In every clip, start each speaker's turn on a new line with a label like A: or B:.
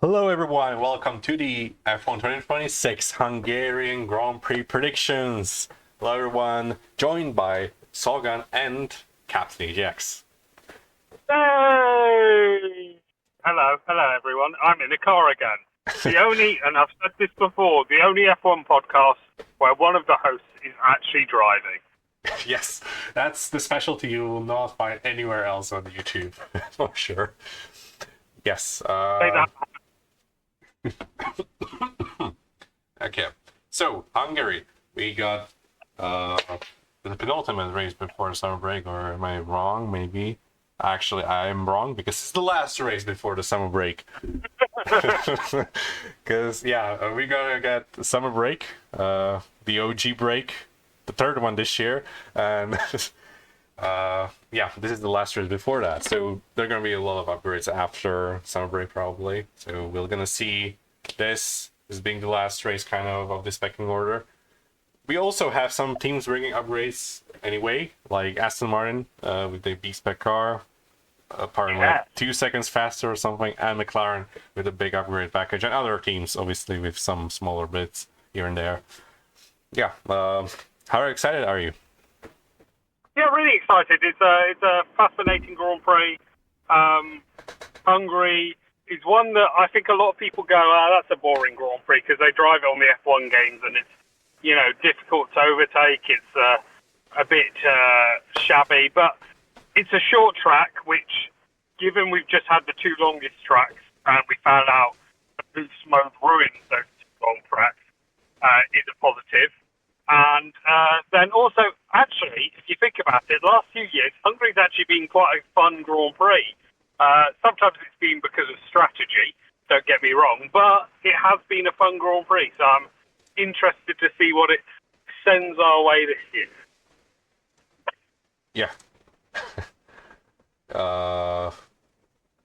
A: Hello everyone, welcome to the F1 2026 Hungarian Grand Prix predictions. Hello everyone, joined by Sahwgunn and Captain AJX.
B: Hey! Hello everyone. I'm in the car again. And I've said this before, the only F1 podcast where one of the hosts is actually driving.
A: Yes, that's the specialty you will not find anywhere else on YouTube, for sure. Yes.
B: Say that.
A: Okay, so Hungary, we got the penultimate race before the summer break, or am I wrong? Maybe. Actually, I'm wrong because it's the last race before the summer break. Because, yeah, we gotta get the summer break, the OG break, the third one this year, and yeah, this is the last race before that. So there are gonna be a lot of upgrades after summer break, probably. So we're gonna see this as being the last race, kind of this pecking order. We also have some teams bringing upgrades anyway, like Aston Martin with the B-Spec car, apparently like 2 seconds faster or something, and McLaren with a big upgrade package, and other teams obviously with some smaller bits here and there. Yeah, how excited are you?
B: Yeah, really excited. It's a fascinating Grand Prix. Hungary is one that I think a lot of people go, that's a boring Grand Prix because they drive it on the F1 games and it's, difficult to overtake. It's a bit shabby, but it's a short track, which, given we've just had the two longest tracks and we found out that Boost Mode ruins those two long tracks, is a positive. And then also, actually, if you think about it, the last few years, Hungary's actually been quite a fun Grand Prix. Sometimes it's been because of strategy, don't get me wrong, but it has been a fun Grand Prix, so I'm interested to see what it sends our way this year.
A: Yeah.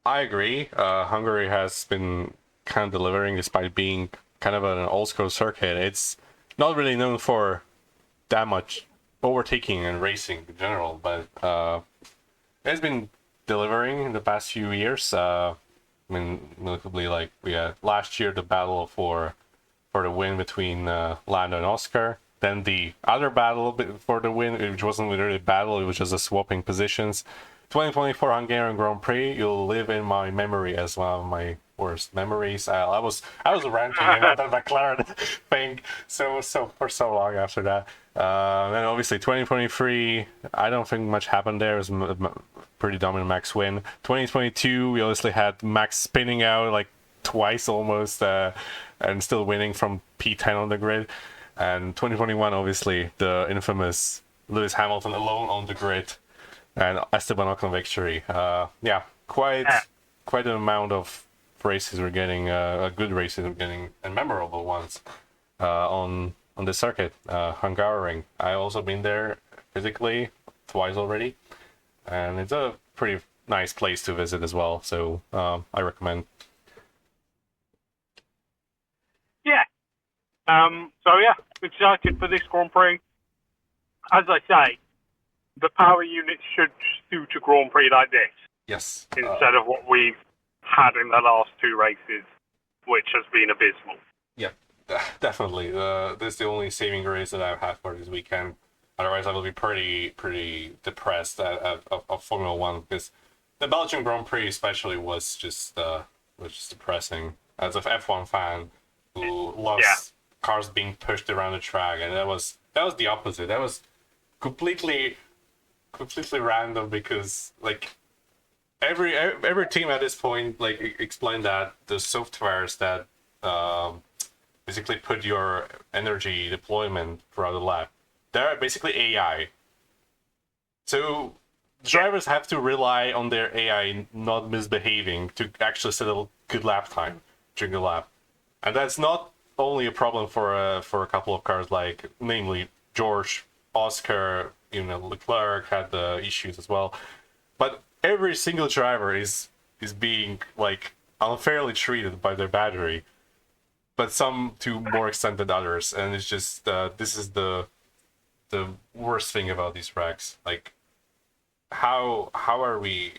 A: I agree. Hungary has been kind of delivering despite being kind of an old school circuit. It's not really known for that much overtaking and racing in general, but it's been delivering in the past few years. I mean, notably, like we had last year the battle for the win between Lando and Oscar. Then the other battle for the win, which wasn't really a battle, it was just a swapping positions. 2024 Hungarian Grand Prix, you'll live in my memory as one of my worst memories. I was ranting about that McLaren thing so for so long after that. And obviously 2023, I don't think much happened there. It was a pretty dominant Max win. 2022, we obviously had Max spinning out like twice almost, and still winning from P10 on the grid. And 2021, obviously, the infamous Lewis Hamilton alone on the grid and Esteban Ocon victory. Yeah, quite an amount of races we're getting, good races we're getting, and memorable ones on the circuit. Hungaroring. I've also been there physically twice already, and it's a pretty nice place to visit as well. So I recommend.
B: Yeah. So yeah, excited for this Grand Prix. As I say, the power units should suit a Grand Prix like this.
A: Yes.
B: Instead of what we've had in the last two races, which has been abysmal.
A: Yeah, definitely. This is the only saving grace that I've had for this weekend. Otherwise, I will be pretty depressed of Formula One, because the Belgian Grand Prix especially was just depressing. As an F1 fan who loves cars being pushed around the track, and that was the opposite. That was completely random, because like every team at this point like explained that the softwares that basically put your energy deployment throughout the lap, they're basically AI. So drivers have to rely on their AI not misbehaving to actually set a good lap time during the lap, and that's not only a problem for a couple of cars, like namely George, Oscar, Leclerc had the issues as well, but every single driver is being like unfairly treated by their battery, but some to more extent than others, and it's just this is the worst thing about these tracks. Like, how are we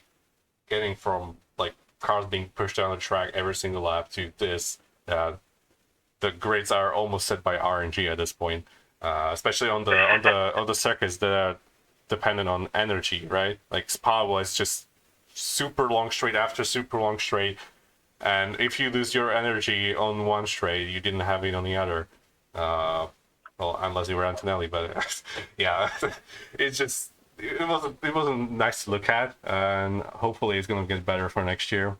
A: getting from like cars being pushed down the track every single lap to this. The grids are almost set by RNG at this point, especially on the circuits that are dependent on energy, right? Like Spa was just super long straight after super long straight, and if you lose your energy on one straight, you didn't have it on the other. Well, unless you were Antonelli, but yeah, it's just it wasn't nice to look at, and hopefully it's gonna get better for next year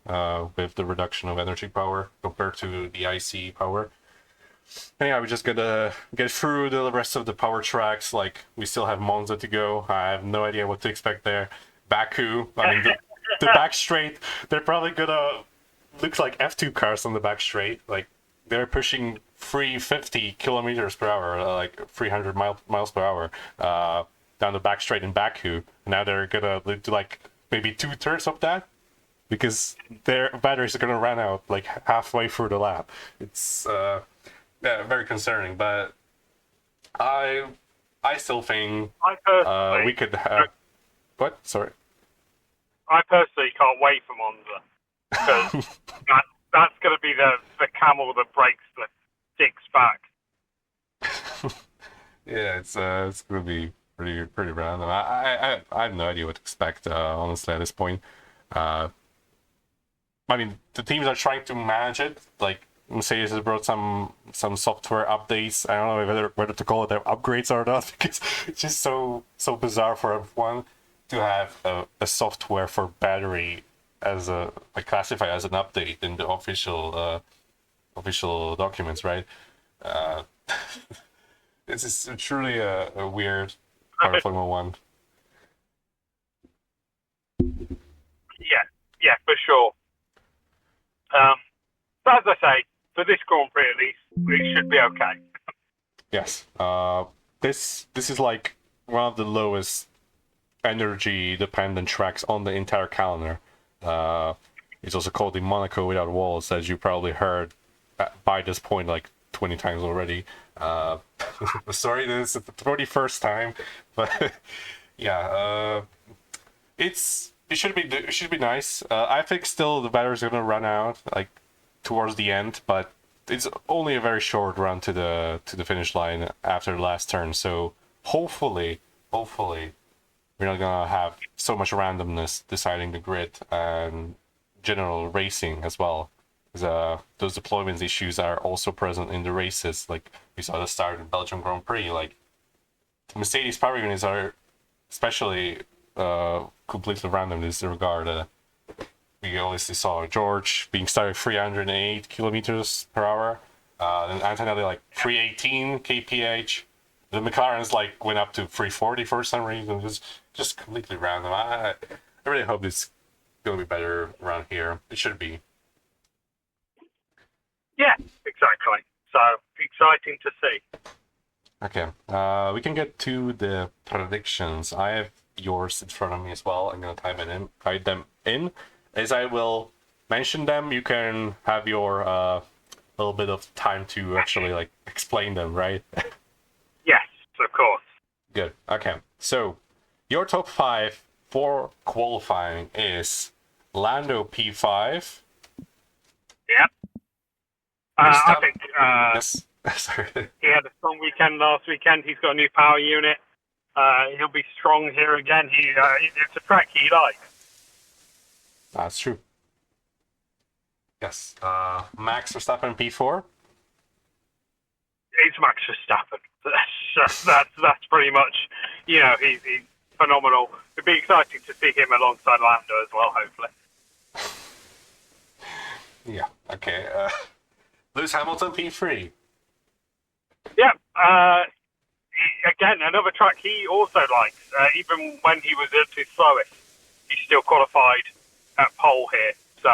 A: with the reduction of energy power compared to the IC power. And yeah, we just gotta get through the rest of the power tracks. Like we still have Monza to go. I have no idea what to expect there. Baku, I mean the back straight, they're probably gonna look like F2 cars on the back straight. Like they're pushing 350 kilometers per hour, like 300 miles per hour, down the back straight in Baku. Now they're gonna do like maybe 2/3 of that because their batteries are gonna run out like halfway through the lap. It's yeah, very concerning, but I still think we could have. What? Sorry.
B: I personally can't wait for Monza because that's going to be the camel that breaks the six back.
A: Yeah, it's gonna be pretty random. I have no idea what to expect honestly at this point. I mean, the teams are trying to manage it. Like Mercedes has brought some software updates. I don't know whether to call it upgrades or not because it's just so bizarre for everyone to have a software for battery as a like classified as an update in the official documents, right? This is truly a weird part of Formula One.
B: Yeah, for sure. But as I say, for this Grand Prix at least, it should be okay.
A: Yes. This is like one of the lowest energy dependent tracks on the entire calendar. It's also called the Monaco without walls, as you probably heard by this point like 20 times already. Sorry, this is the 31st time, but yeah, it should be nice. I think still the battery's gonna run out like towards the end, but it's only a very short run to the finish line after the last turn. So hopefully we're not gonna have so much randomness deciding the grid and general racing as well. Because those deployments issues are also present in the races. Like we saw at the start of the Belgium Grand Prix, like the Mercedes power units are especially completely random in this regard. We obviously saw George being started 308 kilometers per hour, and Antonelli like 318 kph. The McLarens like went up to 340 for some reason. Just completely random. I really hope it's gonna be better around here. It should be.
B: Yeah, exactly. So exciting to see.
A: Okay, we can get to the predictions. I have yours in front of me as well. I'm gonna type them in. As I will mention them, you can have your little bit of time to actually like explain them, right?
B: Yes, of course.
A: Good. Okay. So your top 5 for qualifying is Lando P5.
B: Yep. I think
A: yes. Sorry.
B: he had a strong weekend last weekend. He's got a new power unit. He'll be strong here again. It's a track he likes.
A: That's true. Yes. Max Verstappen P4.
B: It's Max Verstappen. That's pretty much. He's phenomenal. It'd be exciting to see him alongside Lando as well. Hopefully.
A: Yeah. Okay. Lewis Hamilton P3.
B: Yeah. Again, another track he also likes. Even when he was at his slowest, he still qualified at pole here. So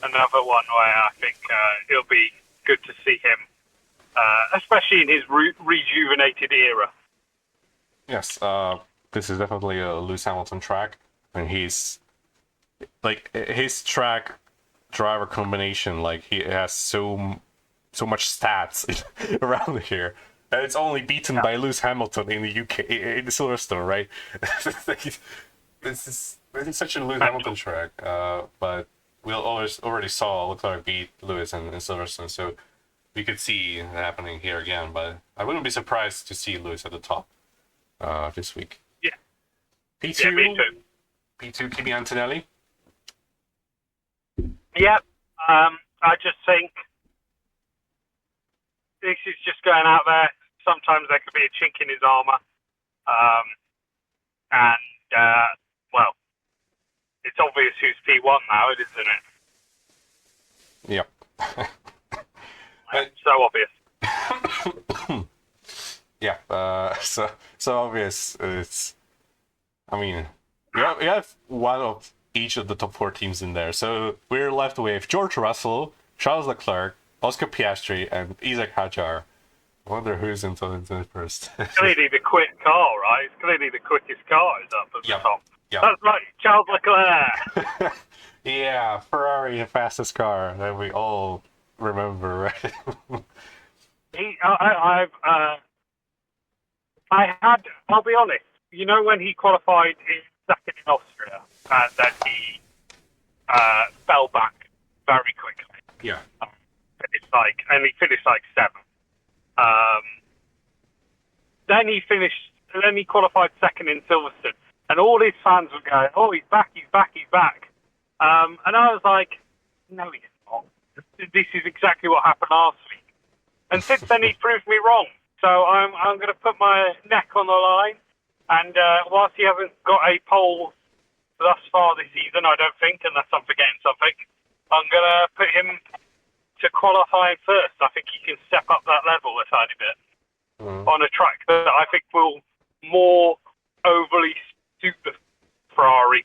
B: another one where I think it'll be good to see him, especially in his rejuvenated era.
A: Yes. This is definitely a Lewis Hamilton track, and he's like his track driver combination. Like he has so much stats around here. And it's only beaten by Lewis Hamilton in the UK, in Silverstone, right? This is such a Lewis Hamilton track. But we already saw Leclerc beat Lewis in Silverstone, so we could see it happening here again. But I wouldn't be surprised to see Lewis at the top this week.
B: Yeah.
A: P2,
B: Yeah, me too.
A: P2, Kimi Antonelli.
B: Yeah. I just think this is just going out there. Sometimes there could be a chink in his armour. Well, it's obvious who's P1 now, isn't it?
A: Yep.
B: So obvious.
A: Yeah, so obvious. It's, I mean, we have one of each of the top 4 teams in there. So we're left with George Russell, Charles Leclerc, Oscar Piastri, and Isaac Hadjar. I wonder who's into first.
B: Clearly the quick car, right? It's clearly the quickest car is up at the top.
A: Yep.
B: That's right, Charles Leclerc.
A: Yeah, Ferrari, the fastest car that we all remember, right?
B: I'll be honest, you know when he qualified in second in Austria and then he fell back very quickly.
A: Yeah.
B: He finished like 7th. Then he qualified second in Silverstone, and all his fans were going, "Oh, he's back, he's back, he's back." And I was like, "No, he's not. This is exactly what happened last week." And since then, he's proved me wrong. So I'm going to put my neck on the line. And whilst he hasn't got a pole thus far this season, I don't think, unless I'm forgetting something, I'm going to put him to qualify first. I think he can step up that level a tiny bit on a track that I think will more overly suit the Ferrari.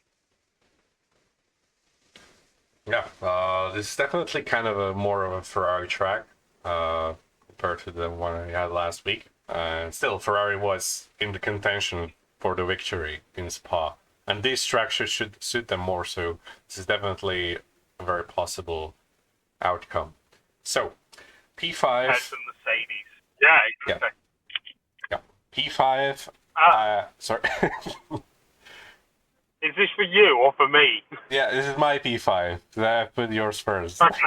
A: Yeah, this is definitely kind of more of a Ferrari track compared to the one I had last week. Still, Ferrari was in the contention for the victory in Spa, and this track should suit them more. So this is definitely a very possible outcome. So, P5.
B: As in Mercedes. Yeah, exactly.
A: Yeah. P5. Sorry.
B: Is this for you or for me?
A: Yeah, this is my P5. I put yours first.
B: Okay.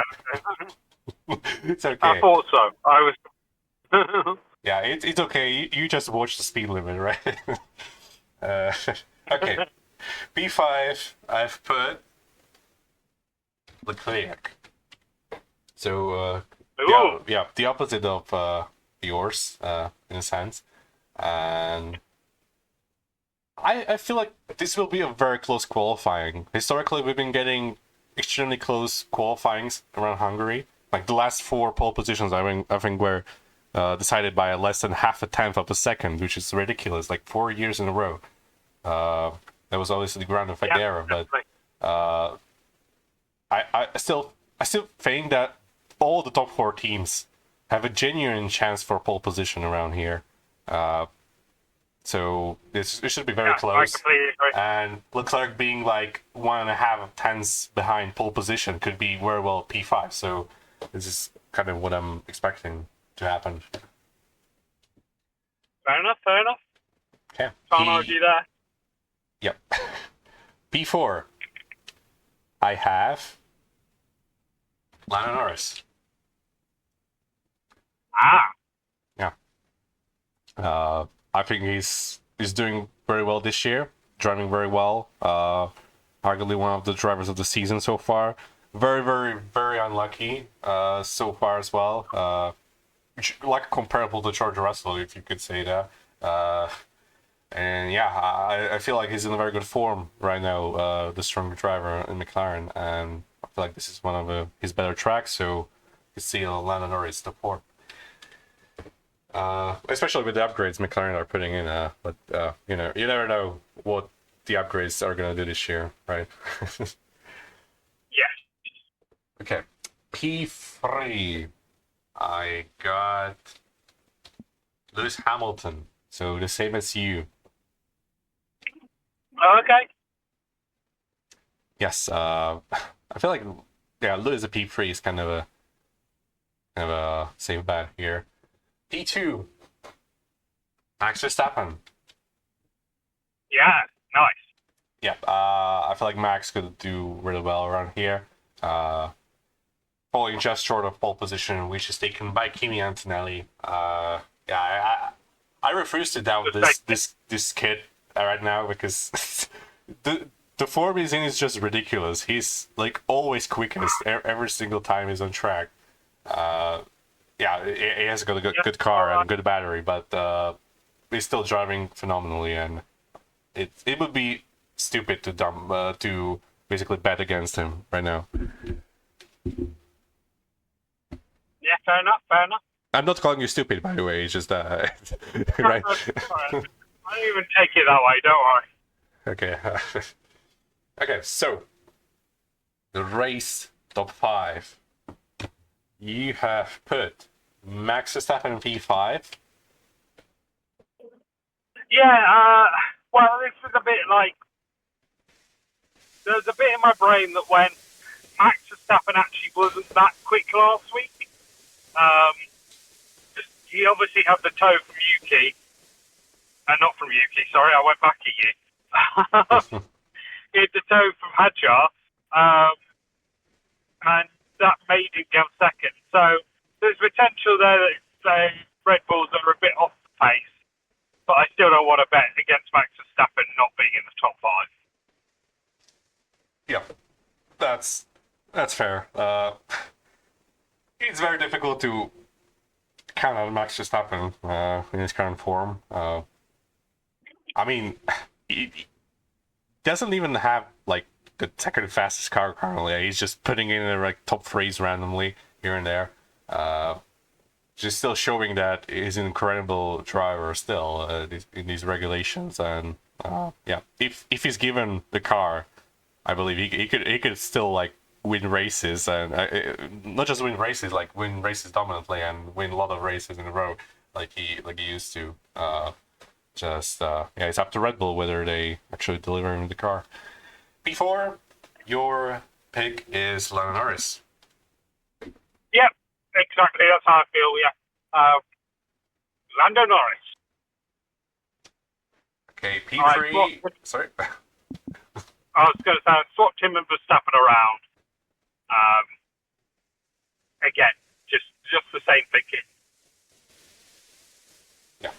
A: It's okay.
B: I thought so. I was.
A: Yeah, it's okay. You just watch the speed limit, right? Okay. P5, I've put Leclerc. So, the opposite of yours, in a sense. And I feel like this will be a very close qualifying. Historically, we've been getting extremely close qualifyings around Hungary. Like the last 4 pole positions, I think were decided by less than half a tenth of a second, which is ridiculous. Like 4 years in a row. That was obviously the ground effect era, but I still think that all the top 4 teams have a genuine chance for pole position around here. So it should be very close. And Leclerc being like 1.5 tenths behind pole position could be very well P5. So this is kind of what I'm expecting to happen.
B: Fair enough.
A: Okay.
B: Can't argue that.
A: Yep. P4. I have Lando Norris. Yeah. I think he's doing very well this year, driving very well. Arguably one of the drivers of the season so far. Very, very, very unlucky so far as well. Like comparable to George Russell, if you could say that. And yeah, I feel like he's in a very good form right now, the stronger driver in McLaren, and I feel like this is one of his better tracks, so you see Lando Norris top 4. Especially with the upgrades McLaren are putting in, but you never know what the upgrades are going to do this year, right?
B: Yeah.
A: Okay, P3. I got Lewis Hamilton, so the same as you.
B: Okay.
A: Yes, I feel like Lewis at P3 is kind of a safe bet here. P2, Max Verstappen.
B: Yeah, nice.
A: Yeah, I feel like Max could do really well around here. falling just short of pole position, which is taken by Kimi Antonelli. I refuse to doubt this kid right now because the form he's in is just ridiculous. He's like always quickest every single time he's on track. He has got a good car and good battery, but he's still driving phenomenally, and it would be stupid to basically bet against him right now.
B: Yeah, fair enough, fair enough.
A: I'm not calling you stupid, by the way. It's just right.
B: I don't even take it that way, don't worry.
A: Okay. Okay, so the race top 5. You have put Max Verstappen in P5.
B: Yeah, well, this was a bit like, there's a bit in my brain that when Max Verstappen actually wasn't that quick last week, he obviously had the toe from Yuki, not from Yuki, sorry, I went back at you. He had the toe from Hadjar, and that made him go second. So there's potential there that Red Bulls are a bit off the pace, but I still don't want to bet against Max Verstappen not being in the top 5.
A: Yeah, that's fair. It's very difficult to count on Max Verstappen in his current form. I mean, he doesn't even have like the second fastest car currently. He's just putting in like top 3s randomly here and there. Just still showing that he's an incredible driver still in these regulations, and if he's given the car, I believe he could still like win races, and not just win races, like win races dominantly and win a lot of races in a row, like he used to. It's up to Red Bull whether they actually deliver him the car. Before, your pick is Lando Norris.
B: Yep, exactly. That's how I feel. Yeah, Lando Norris.
A: Okay, P3. Sorry.
B: I was going to say I swapped him and Verstappen around. Again, just the same thinking.
A: Yeah.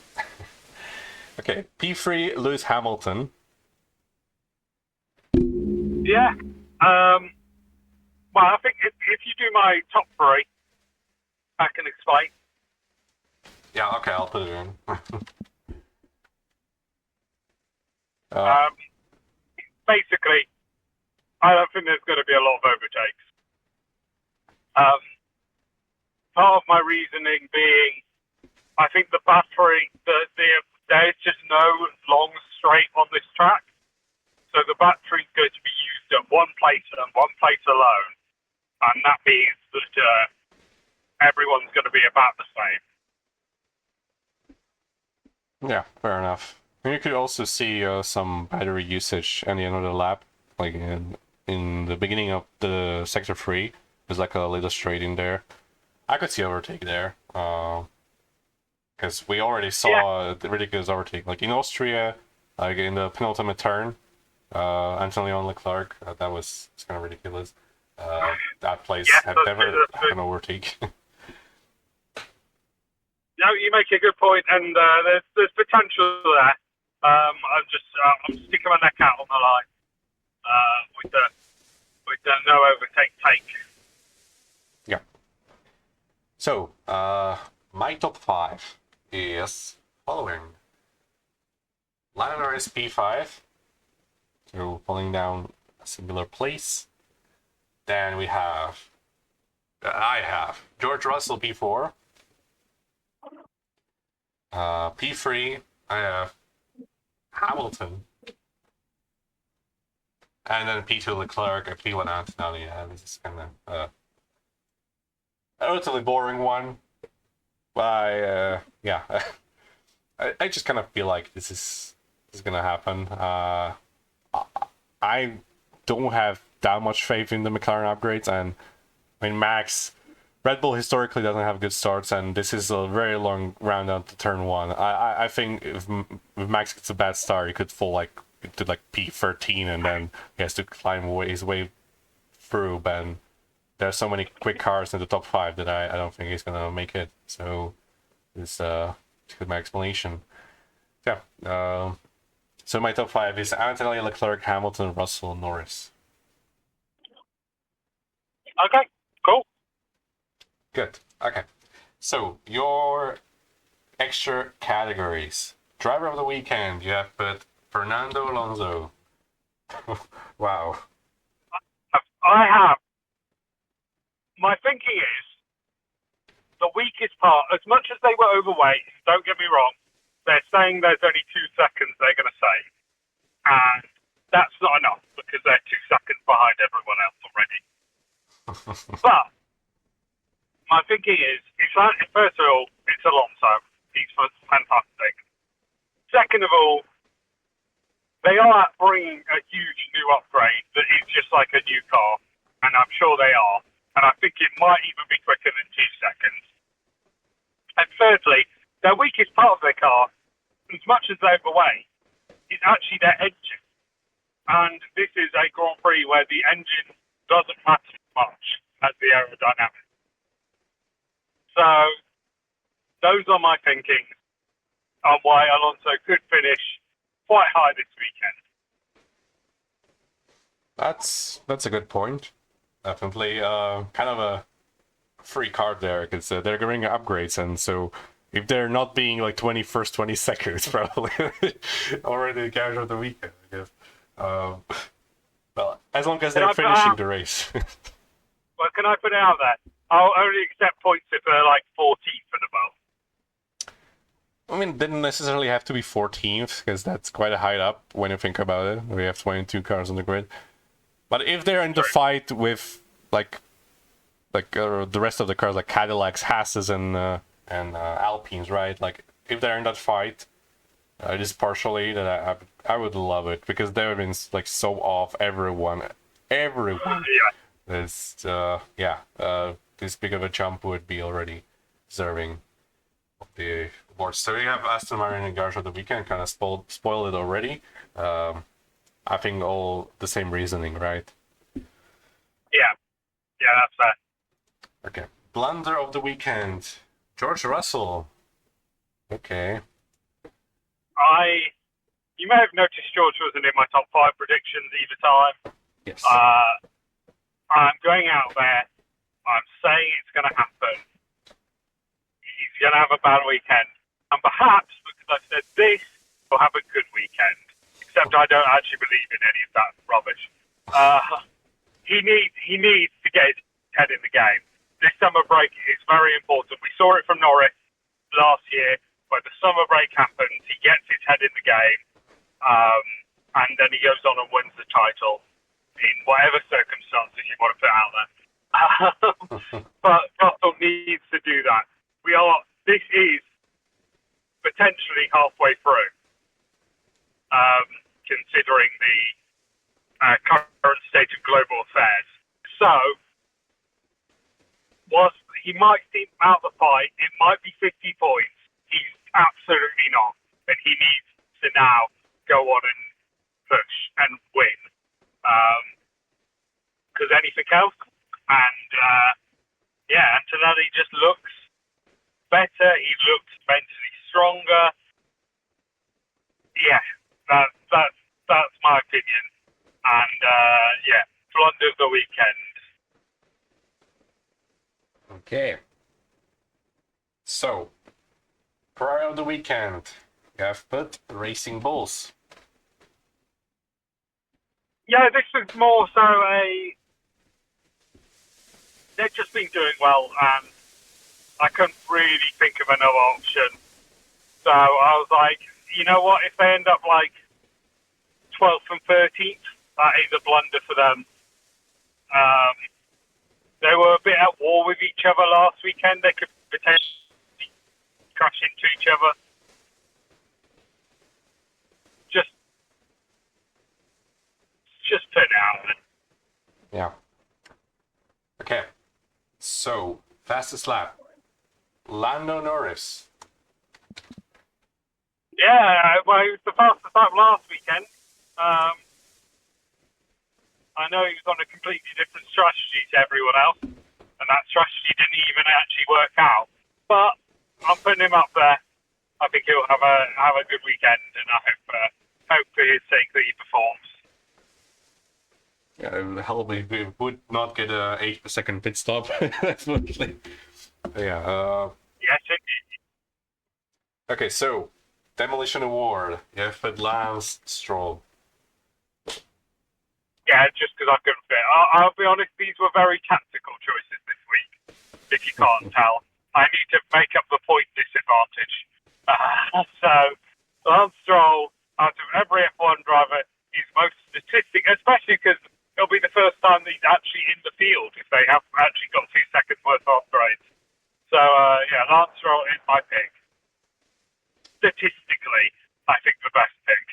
A: Okay, P3, Lewis Hamilton.
B: Yeah. Well, I think if you do my top 3, I can explain.
A: Yeah, okay, I'll put it in.
B: Basically, I don't think there's going to be a lot of overtakes. Part of my reasoning being, I think the battery, there's just no long straight on this track. So the battery's going to be used at one place and one place alone. And that means that everyone's going to be about the same.
A: Yeah, fair enough. You could also see some battery usage at the end of the lap, like in the beginning of the sector 3. There's like a little straight in there. I could see overtake there, because we already saw the ridiculous overtake, like in Austria, like in the penultimate turn. Antonio and Leclerc, that was kind of ridiculous. That place had never had an overtake.
B: No, you make a good point, and there's potential there. I'm sticking my neck out on the line with the no overtake take.
A: Yeah. So my top 5 is following: Lando Norris P5, so falling down a singular place. Then I have George Russell P4. P3, I have Hamilton. And then P2 Leclerc, and P1 Antonelli. This is kind of a relatively boring one. But I just kind of feel like this is gonna happen. I don't have that much faith in the McLaren upgrades, and I mean Red Bull historically doesn't have good starts, and this is a very long round down to turn 1. I think if Max gets a bad start, he could fall to like P13, and then he has to climb his way through. But there's so many quick cars in the top 5 that I don't think he's gonna make it. So this is my explanation. Yeah. So my top 5 is Antonelli, Leclerc, Hamilton, Russell, Norris.
B: Okay, cool.
A: Good. Okay. So your extra categories. Driver of the weekend, you have put Fernando Alonso. Wow.
B: I have. My thinking is the weakest part, as much as they were overweight, don't get me wrong, they're saying there's only 2 seconds they're going to save. And that's not enough because they're 2 seconds behind everyone else already. But my thinking is, first of all, it's Alonso. He's fantastic. Second of all, they are bringing a huge new upgrade that is just like a new car, and I'm sure they are. And I think it might even be quicker than 2 seconds. And thirdly, their weakest part of their car, as much as they're overweight, is actually their engine. And this is a Grand Prix where the engine doesn't matter much as the aerodynamics. So those are my thinking on why Alonso could finish quite high this weekend.
A: That's a good point. Definitely, kind of a free card there because they're getting upgrades, and so if they're not being like 21st, 22nd, it's probably already the character of the weekend, I guess. Well, as long as they're finishing the race.
B: Well, can I put it out there? I'll only accept points if they're like 14th and above.
A: I mean, didn't necessarily have to be 14th because that's quite a height up when you think about it. We have 22 cars on the grid. But if they're in the fight with like the rest of the cars, like Cadillacs, Hasses, and Alpines, right? Like if they're in that fight, just partially, that I would love it because they've been like so off everyone.
B: Yeah.
A: Is this big of a jump would be already deserving of the awards. So we have Aston Martin and Garage of the weekend, kind of spoiled it already. I think all the same reasoning, right?
B: Yeah, that's that.
A: Okay. Blunder of the weekend, George Russell. Okay.
B: You may have noticed George wasn't in my top 5 predictions either time.
A: Yes.
B: I'm going out there. I'm saying it's going to happen. He's going to have a bad weekend. And perhaps, because I've said this, he'll have a good weekend. Except I don't actually believe in any of that rubbish. He needs to get his head in the game. This summer break is very important. We saw it from Norris last year, where the summer break happens, he gets his head in the game, and then he goes on and wins the title in whatever circumstances you want to put out there. But Russell needs to do that. This is potentially halfway through, considering the current state of global affairs. So, whilst he might seem out of the fight, it might be 50 points. He's absolutely not. But he needs to now go on and push and win. Because anything else, and Antonelli just looks better. He looks mentally stronger. Yeah, that's my opinion. And blunder of the weekend.
A: Okay. So, prior of the weekend, you have put Racing Bulls.
B: Yeah, this is more so they've just been doing well, and I couldn't really think of another option. So I was like, you know what, if they end up like 12th and 13th, that is a blunder for them. They were a bit at war with each other last weekend. They could potentially crash into each other. Just put it out there.
A: Yeah. Okay. So, fastest lap. Lando Norris.
B: Yeah, well, he was the fastest lap last weekend. I know he was on a completely different strategy to everyone else, and that strategy didn't even actually work out. But I'm putting him up there. I think he'll have a good weekend, and I hope for his sake that he performs.
A: Yeah, hell, we would not get a 8-second pit stop. Definitely. Yeah.
B: Yes, indeed.
A: Okay, so demolition award. Yeah, but Lance Stroll.
B: Yeah, just because I couldn't fit. I'll be honest, these were very tactical choices this week, if you can't tell. I need to make up the point disadvantage. So, Lance Stroll, out of every F1 driver, is most statistic, especially because it'll be the first time that he's actually in the field if they have actually got 2 seconds worth of upgrades. So, yeah, Lance Stroll is my pick. Statistically, I think the best pick.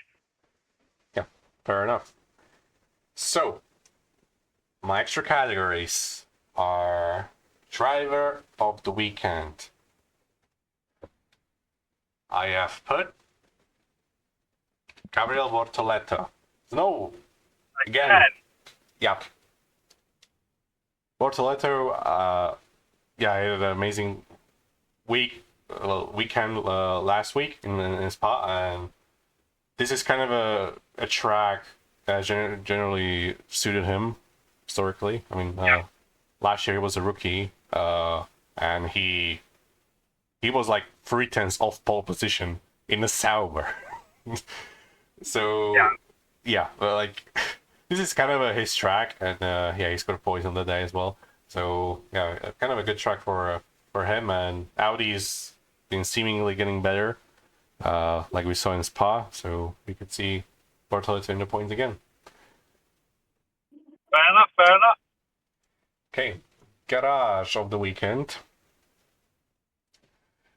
A: Yeah, fair enough. So, my extra categories are driver of the weekend. I have put Gabriel Bortoleto. No, again. Yeah. Bortoleto, yeah, he had an amazing weekend last week in Spa, and this is kind of a track that generally suited him historically. I mean, last year he was a rookie, and he was like 3/10 off pole position in the Sauber. So yeah, like this is kind of his track, and yeah, he scored points on the day as well. So yeah, kind of a good track for him, and Audi's been seemingly getting better, like we saw in Spa. So we could see Bartoletta in the points again.
B: Fair enough, fair enough.
A: Okay, garage of the weekend.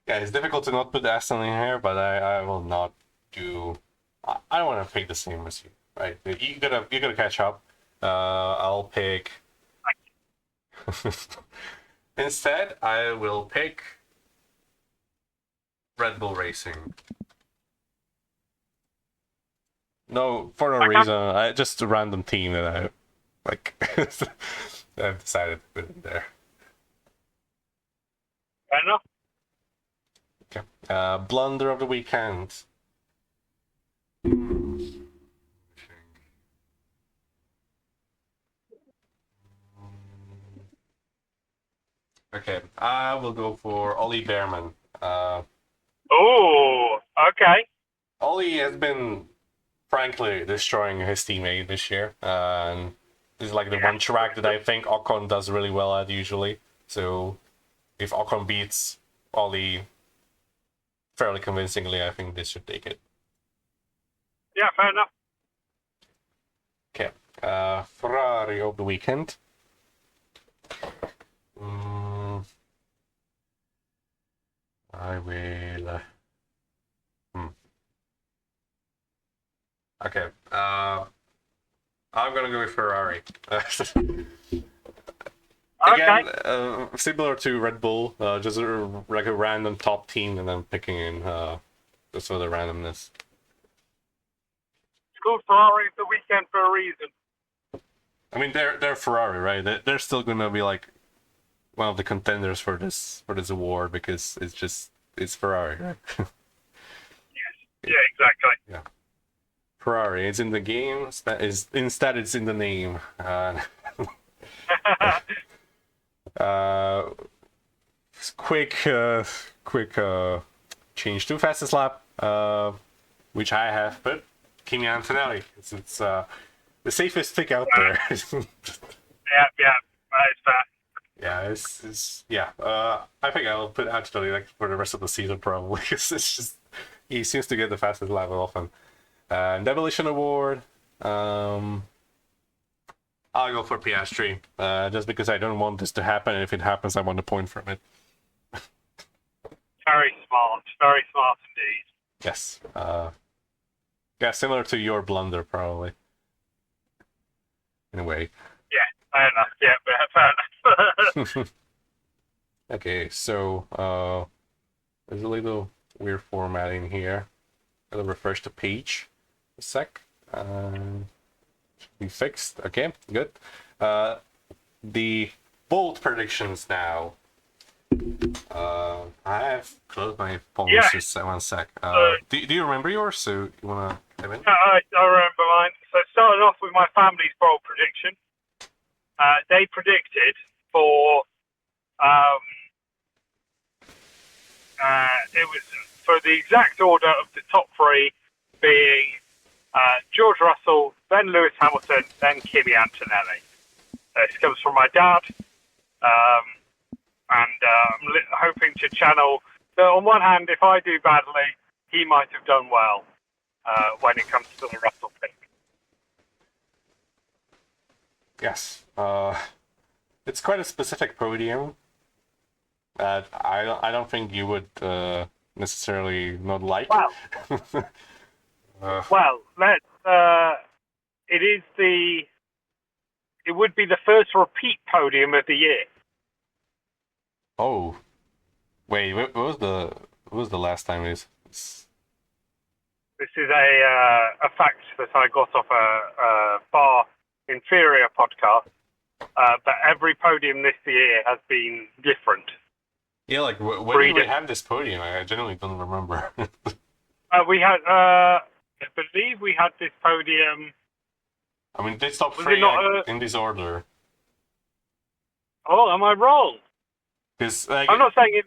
A: Yeah, it's difficult to not put Aston in here, but I will not do. I don't want to pick the same as you, right? You gotta catch up. I'll pick. Instead, I will pick Red Bull Racing. No, for no reason. I just a random team that I like. I've decided to put it there.
B: Fair enough.
A: Okay. Blunder of the weekend. Okay, I will go for Ollie Behrman.
B: Oh, okay.
A: Ollie has been, frankly, destroying his teammate this year. And this is like the one track that I think Ocon does really well at usually. So if Ocon beats Ollie fairly convincingly, I think this should take it.
B: Yeah, fair enough.
A: Okay, Ferrari of the weekend. I will. Okay. I'm gonna go with Ferrari. Again, similar to Red Bull, just like a random top team, and then picking in just for the randomness.
B: It's called Ferrari of the weekend for a reason.
A: I mean, they're Ferrari, right? They're still gonna be like one of the contenders for this award because it's Ferrari, right?
B: Yes. Yeah, exactly.
A: Yeah. Ferrari, it's in the game. Instead, it's in the name. Quick change to fastest lap, which I have put Kimi Antonelli. It's the safest pick out there.
B: Yeah, that is fair.
A: Yeah, it's yeah. I think I'll put Antonelli like for the rest of the season probably because it's just he seems to get the fastest lap often. Demolition Award. I'll go for Piastri, just because I don't want this to happen, and if it happens, I want a point from it.
B: Very smart indeed.
A: Yes. Yeah, similar to your blunder, probably. In a way.
B: Yeah, fair enough. Yeah, fair enough.
A: Okay, so there's a little weird formatting here. I'll refresh the page a sec. be fixed. Okay, good. The bold predictions now. I have closed my phone.
B: Yeah.
A: Just 1 sec. Do you remember yours? So you wanna come in?
B: I remember mine. So starting off with my family's bold prediction, they predicted for it was for the exact order of the top three being George Russell, then Lewis Hamilton, then Kimi Antonelli. This comes from my dad, and I'm hoping to channel that on one hand, if I do badly, he might have done well when it comes to the Russell pick.
A: Yes. It's quite a specific podium that I don't think you would necessarily not like.
B: Well, it would be the first repeat podium of the year.
A: Oh, wait, what was the last time this?
B: This is a fact that I got off a far inferior podcast. But every podium this year has been different.
A: Yeah, like when did we have this podium? I generally don't remember.
B: We had, I believe we had this podium.
A: I mean, they stopped three in this order.
B: Oh, am I wrong?
A: Like,
B: I'm not saying it.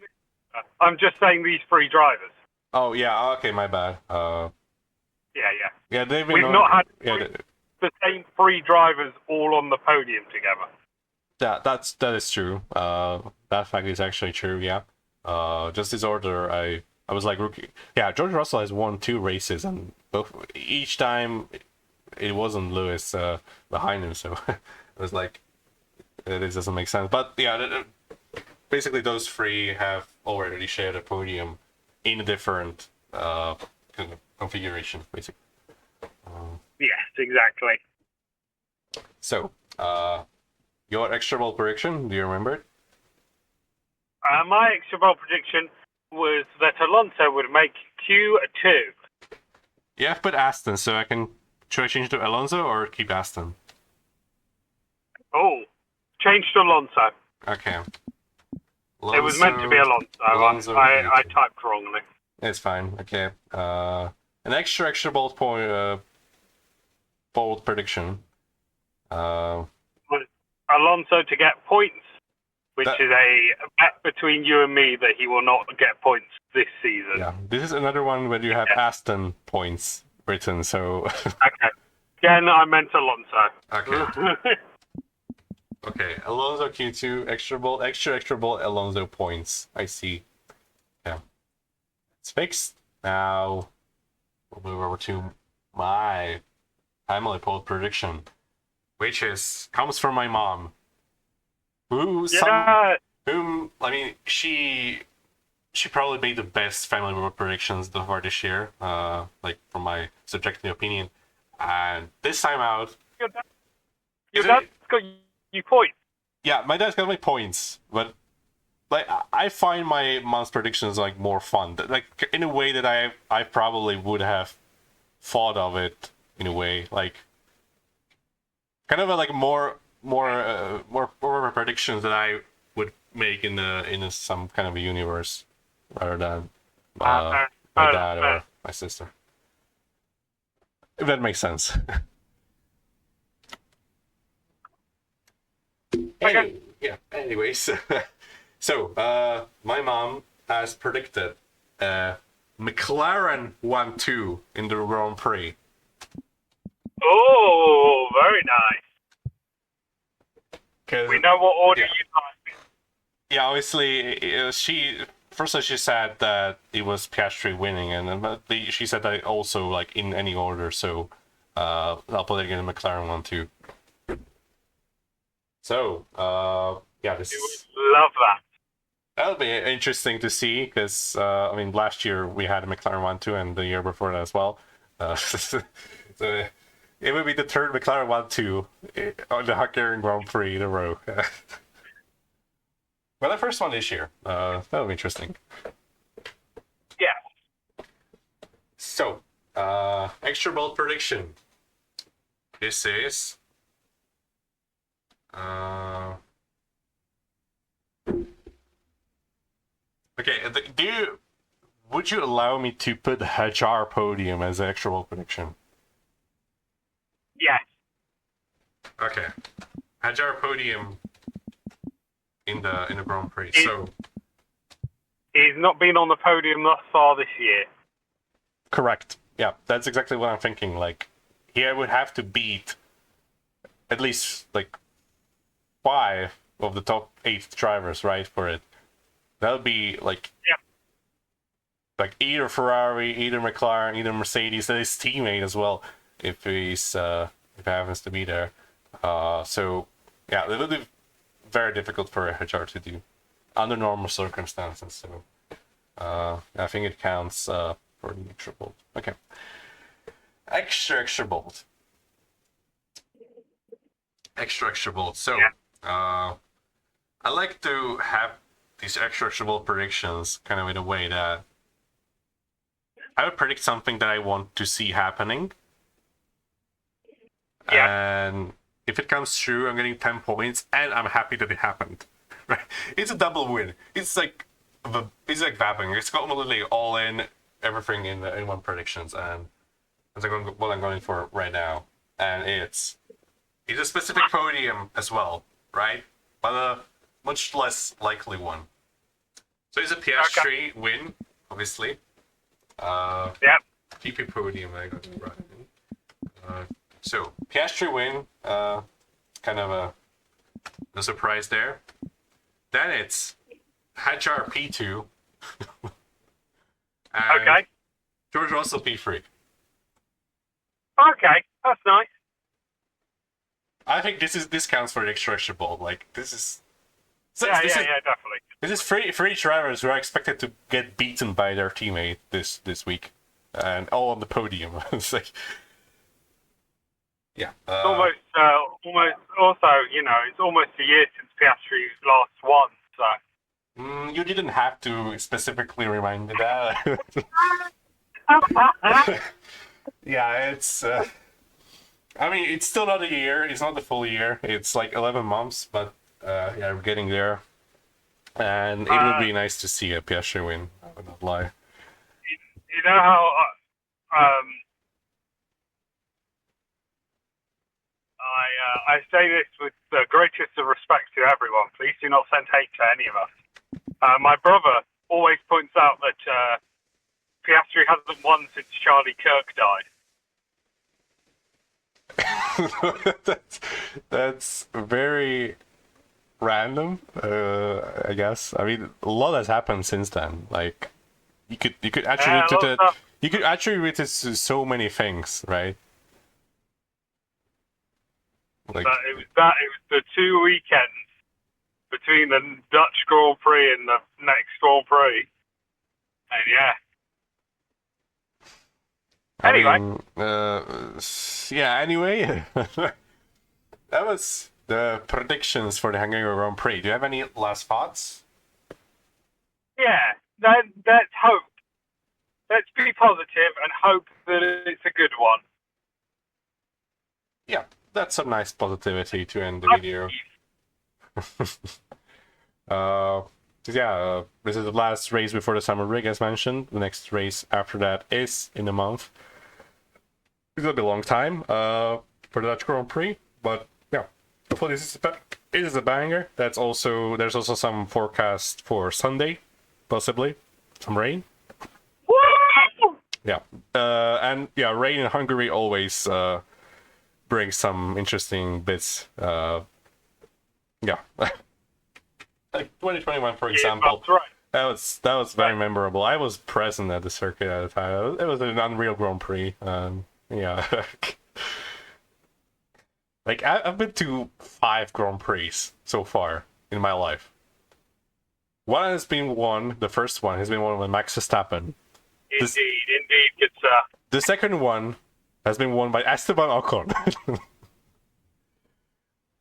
B: I'm just saying these three drivers.
A: Oh yeah, okay, my bad.
B: Yeah.
A: They've been.
B: We've not had
A: the
B: same three drivers all on the podium together.
A: That is true. That fact is actually true. Yeah. Just this order, I was like rookie. Yeah, George Russell has won 2 races, and each time it wasn't Lewis behind him. So it was like this doesn't make sense. But yeah, basically those 3 have already shared a podium in a different kind of configuration, basically.
B: Yes, exactly.
A: So, your extra ball prediction, do you remember it?
B: My extra ball prediction was that Alonso would make Q2.
A: Yeah, but Aston, so should I change to Alonso or keep Aston?
B: Oh, change to Alonso.
A: Okay.
B: It was meant to be Alonso. I typed wrongly.
A: It's fine, okay. An extra bold point, bold prediction.
B: Alonso to get points, which is a bet between you and me that he will not get points this season.
A: Yeah, this is another one where you have Aston points written, so...
B: Okay. Again, I meant Alonso.
A: Okay. Okay, Alonso Q2, extra bold, Alonso points. I see. Yeah. It's fixed. Now, we'll move over to my family poll prediction, which comes from my mom. I mean, she probably made the best family poll predictions so far this year, like from my subjective opinion. And this time out...
B: Your dad's got you points.
A: Yeah, my dad's got my points, but like I find my mom's predictions like more fun. Like in a way that I probably would have thought of it in a way, like kind of like more predictions that I would make in some kind of a universe rather than my dad or my sister. If that makes sense.
B: Okay.
A: Anyways, so my mom has predicted McLaren 1-2 in the Grand Prix.
B: Oh, very nice. We know what order you like.
A: Yeah, obviously, she said that it was Piastri winning, but she said that also like in any order. So I'll put it in McLaren 1-2. So, this is...
B: love that.
A: That'll be interesting to see, because, I mean, last year we had a McLaren 1-2, and the year before that as well. So it would be the third McLaren 1-2 on the Hungarian Grand Prix in a row. Well, the first one this year. That'll be interesting.
B: Yeah.
A: So, extra bold prediction. This is okay. Would you allow me to put the Hajar podium as an actual prediction?
B: Yes.
A: Okay, Hajar podium in the Grand Prix. So
B: he's not been on the podium thus far this year.
A: correct. Yeah, that's exactly what I'm thinking. Like, he would have to beat at least like 5 of the top 8 drivers, right? For it, that would be like like either Ferrari, either McLaren, either Mercedes, and his teammate as well, if he's if he happens to be there. So yeah, it would be very difficult for a Hajar to do under normal circumstances. So I think it counts for the extra bolt. Okay, extra bolt. Extra bolt. So I like to have these extra bolt predictions kind of in a way that I would predict something that I want to see happening.
B: Yeah.
A: And if it comes true, I'm getting 10 points, and I'm happy that it happened. Right? It's a double win. It's like vabbing. It's completely all in, everything in one predictions, and that's what I'm going for right now. And it's a specific podium as well, right? But a much less likely one. So it's a Piastri win, obviously. GP podium, I got it right. So Piastri win, kind of a surprise there. Then it's Hajar P2.
B: Okay.
A: George Russell P3.
B: Okay, that's nice.
A: I think this counts for the extra ball. Like, this is
B: Definitely.
A: This is three drivers who are expected to get beaten by their teammate this week, and all on the podium. It's like, yeah.
B: Almost. Also, it's almost a year since Piastri's last won. So.
A: You didn't have to specifically remind me that. Yeah, it's. I mean, it's still not a year. It's not the full year. It's like 11 months, but yeah, we're getting there. And it would be nice to see a Piastri win. I would not lie.
B: You know how I say this with the greatest of respect to everyone. Please do not send hate to any of us. My brother always points out that Piastri hasn't won since Charlie Kirk died.
A: That's very random, I guess. I mean, a lot has happened since then. Like, you could attribute you could attribute it to so many things, right? Like,
B: it was the 2 weekends between the Dutch Grand Prix and the next Grand Prix, and anyway.
A: Anyway, that was the predictions for the Hungarian Grand Prix. Do you have any last thoughts?
B: Yeah, let's hope. Let's be positive and hope that it's a good one.
A: Yeah, that's some nice positivity to end the video. This is the last race before the summer break, as mentioned. The next race after that is in a month. It's gonna be a long time for the Dutch Grand Prix, but yeah, hopefully it is a banger. There's also some forecast for Sunday, possibly some rain.
B: Woo!
A: Yeah, and yeah, rain in Hungary always brings some interesting bits. Yeah. Like 2021, for example.
B: That's right.
A: That was very memorable. I was present at the circuit at the time. It was an unreal Grand Prix. Yeah. Like, I've been to 5 Grand Prix so far in my life. One has been won. The first one has been won by Max Verstappen.
B: Indeed, good sir.
A: The second one has been won by Esteban Ocon.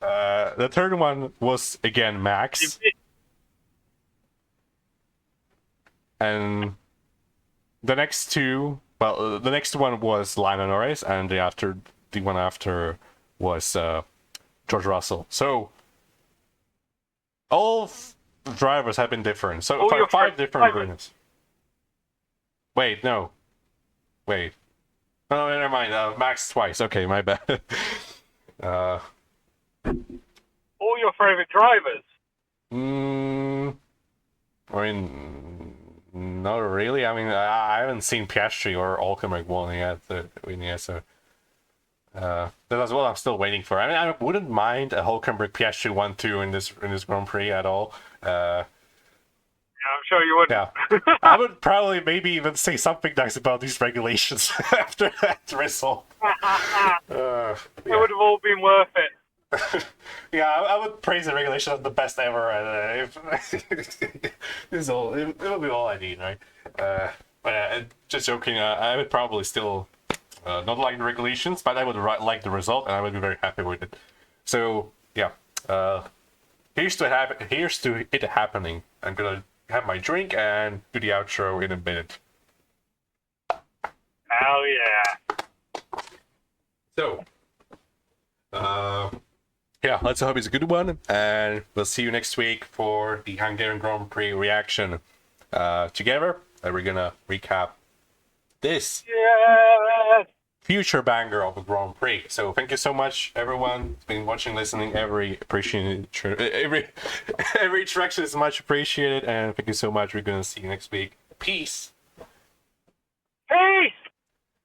A: The third one was again Max. And the next two, well, the next one was Lionel Norris, and the one after was George Russell. So all drivers have been different. So
B: All your
A: five different
B: drivers.
A: winners. Wait, no. Wait. Oh, never mind. Max twice. Okay, my bad.
B: All your favorite drivers.
A: I mean, not really. I mean, I haven't seen Piastri or Hülkenberg win yet, so that's what I'm still waiting for. I mean, I wouldn't mind a Hülkenberg Piastri 1-2 in this Grand Prix at all.
B: Yeah, I'm sure you wouldn't.
A: Yeah, I would probably maybe even say something nice about these regulations after that result.
B: It would have all been worth it.
A: Yeah, I would praise the regulation as the best ever. It will be all I need, right? But just joking. I would probably still not like the regulations, but I would like the result, and I would be very happy with it. So yeah, here's to it happening. I'm gonna have my drink and do the outro in a minute.
B: Hell yeah.
A: So, yeah, let's hope it's a good one, and we'll see you next week for the Hungarian Grand Prix reaction together. And we're gonna recap this
B: Yes.
A: future banger of a Grand Prix. So thank you so much, everyone. It's been watching, listening. Every interaction is much appreciated, and thank you so much. We're gonna see you next week. Peace.
B: Peace.